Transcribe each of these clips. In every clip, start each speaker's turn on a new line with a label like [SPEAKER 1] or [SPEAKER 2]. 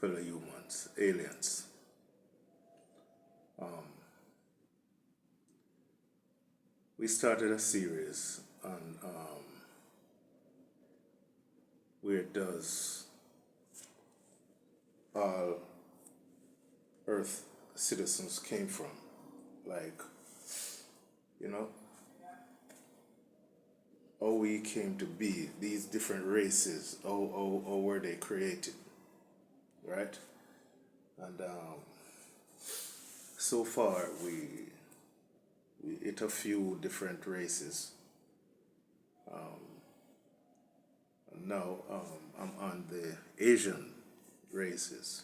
[SPEAKER 1] fellow humans, aliens. We started a series on where does all Earth citizens came from, like you know how we came to be, these different races, how were they created, right? And so far we hit a few different races. And now I'm on the Asian races,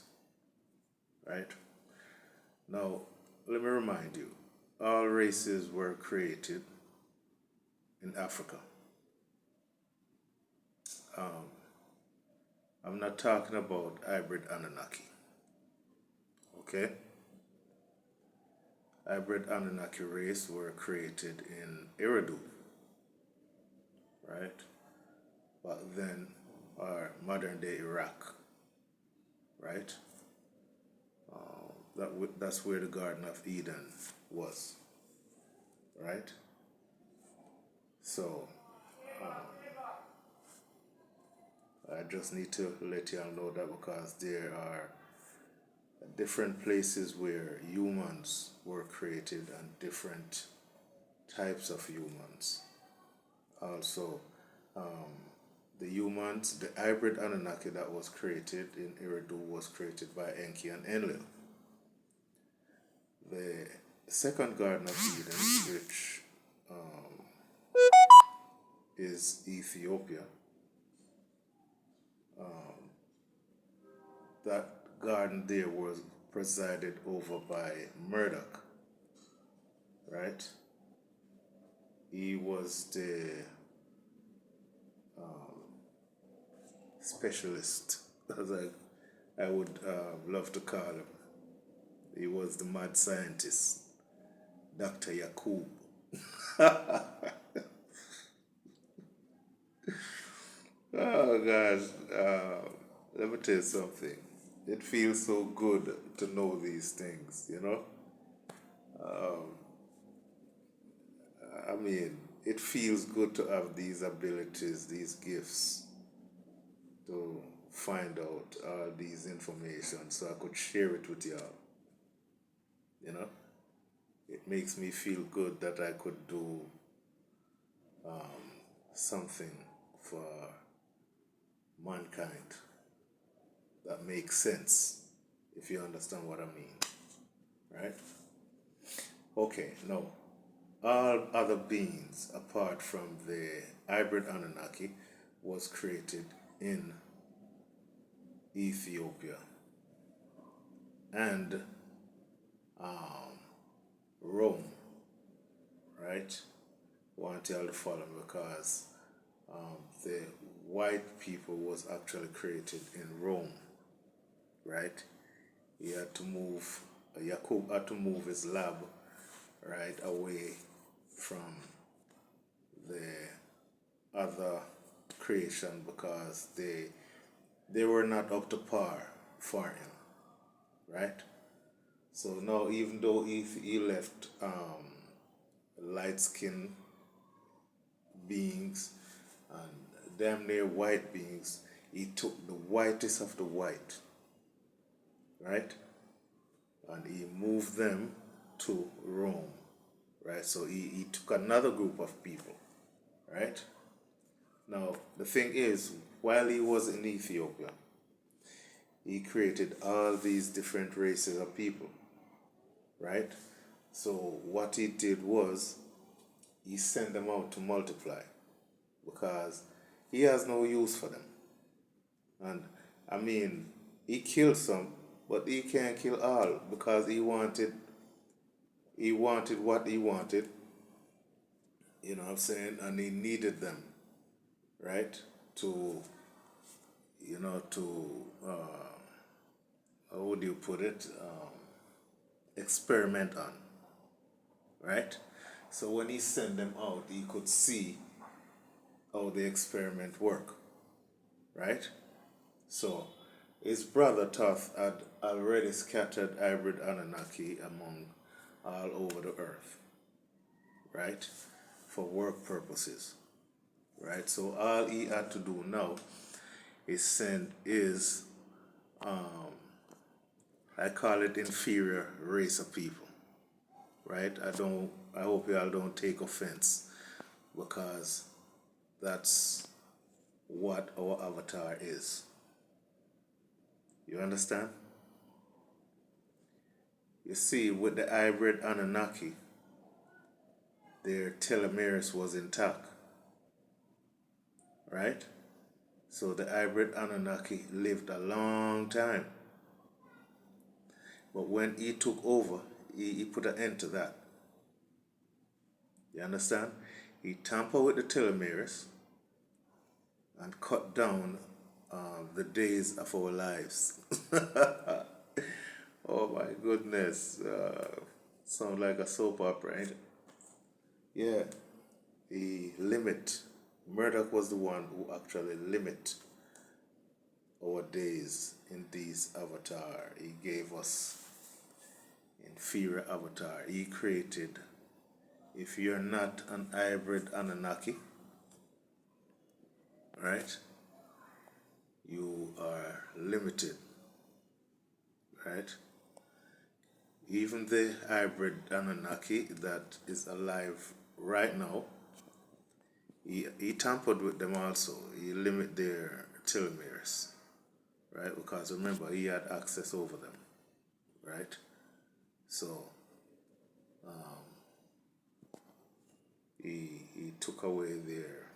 [SPEAKER 1] right? Now let me remind you, all races were created in Africa. I'm not talking about hybrid Anunnaki, okay? Hybrid Anunnaki race were created in Eridu, right? But then, our modern day Iraq, right? That's where the Garden of Eden was, right? So I just need to let y'all know that because there are different places where humans were created and different types of humans. Also, the humans, the hybrid Anunnaki that was created in Eridu was created by Enki and Enlil. The second Garden of Eden, which is Ethiopia, that garden there was presided over by Murdoch, right? He was the specialist, as I would love to call him. He was the mad scientist, Dr. Yakub. Oh gosh, let me tell you something. It feels so good to know these things, you know? I mean, it feels good to have these abilities, these gifts, to find out all these information so I could share it with y'all, you know? It makes me feel good that I could do something for mankind that makes sense, if you understand what I mean, right? Okay, now, all other beings apart from the hybrid Anunnaki was created in Ethiopia and Rome, right? Want y'all to follow me because the white people was actually created in Rome, right? He had to move, Yakub had to move his lab right away from the other creation because they were not up to par for him, right? So now, even though he left light skinned beings and damn near white beings, he took the whitest of the white, right? And he moved them to Rome, right? So he took another group of people, right? Now, the thing is, while he was in Ethiopia, he created all these different races of people, right? So what he did was he sent them out to multiply because he has no use for them. And I mean, he killed some, but he can't kill all because he wanted what he wanted, you know what I'm saying? And he needed them, right? To, how would you put it? Experiment on, right? So when he sent them out, he could see how the experiment work, right? So His brother Thoth had already scattered hybrid Anunnaki among all over the earth, right? For work purposes, right? So all he had to do now is send his, I call it inferior race of people, right? I hope y'all don't take offense because that's what our avatar is. You understand? You see, with the hybrid Anunnaki, their telomeres was intact, right? So the hybrid Anunnaki lived a long time. But when he took over, he put an end to that. You understand? He tampered with the telomeres and cut down the days of our lives. Oh my goodness. Sound like a soap opera, ain't it? Yeah. Murdoch was the one who actually limit our days in these avatar. He gave us inferior avatar. He created, if you're not an hybrid Anunnaki, right, you are limited, right? Even the hybrid Anunnaki that is alive right now, he tampered with them also. He limit their telomeres, right? Because remember, he had access over them, right? So he took away their,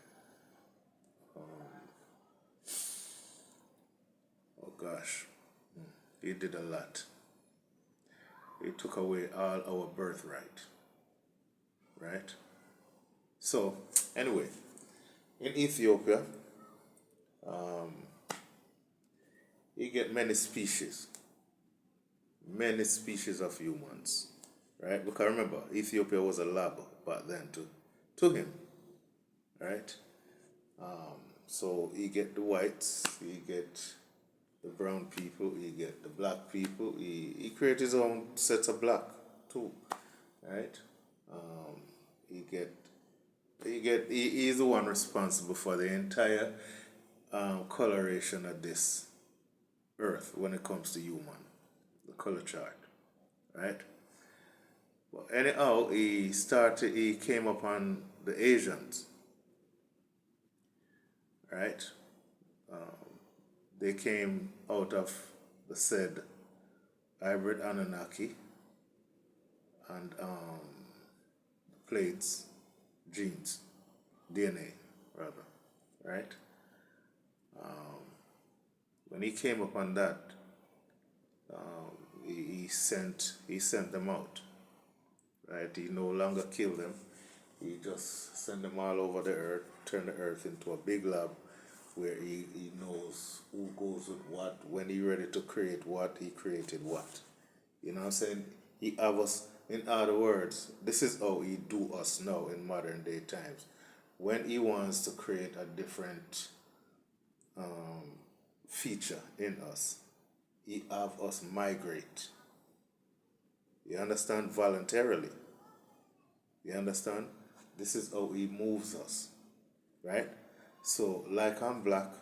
[SPEAKER 1] oh gosh, he did a lot. He took away all our birthright, right? So anyway, in Ethiopia, you get many species of humans, right? Because remember, Ethiopia was a lab back then to him, right? So you get the whites, you get the brown people, you get the black people. He created his own sets of black too, right? He's the one responsible for the entire coloration of this earth when it comes to human, the color chart, right? But anyhow, he came upon the Asians, right? They came out of the said hybrid Anunnaki and plates, genes, DNA, rather, right? When he came upon that, he sent them out, right? He no longer killed them. He just sent them all over the earth, turned the earth into a big lab where he knows who goes with what, when he ready to create what, he created what. You know what I'm saying? He have us, in other words, this is how he do us now in modern day times. When he wants to create a different feature in us, he have us migrate. You understand? Voluntarily. You understand? This is how he moves us, right? So, like I'm black,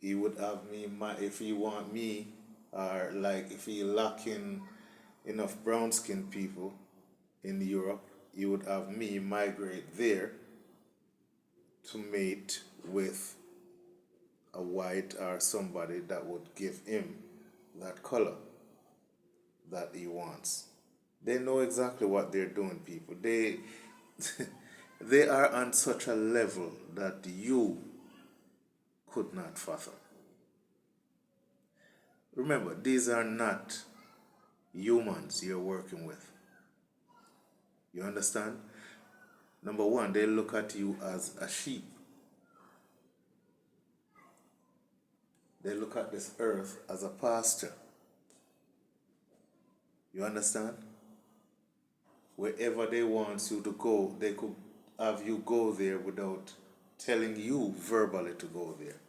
[SPEAKER 1] he would have me, if he want me, or like if he lacking enough brown skinned people in Europe, he would have me migrate there to mate with a white or somebody that would give him that color that he wants. They know exactly what they're doing, people. They they are on such a level that you could not fathom. Remember, these are not humans you're working with. You understand? Number one, they look at you as a sheep. They look at this earth as a pasture. You understand? Wherever they want you to go, they could have you go there without telling you verbally to go there.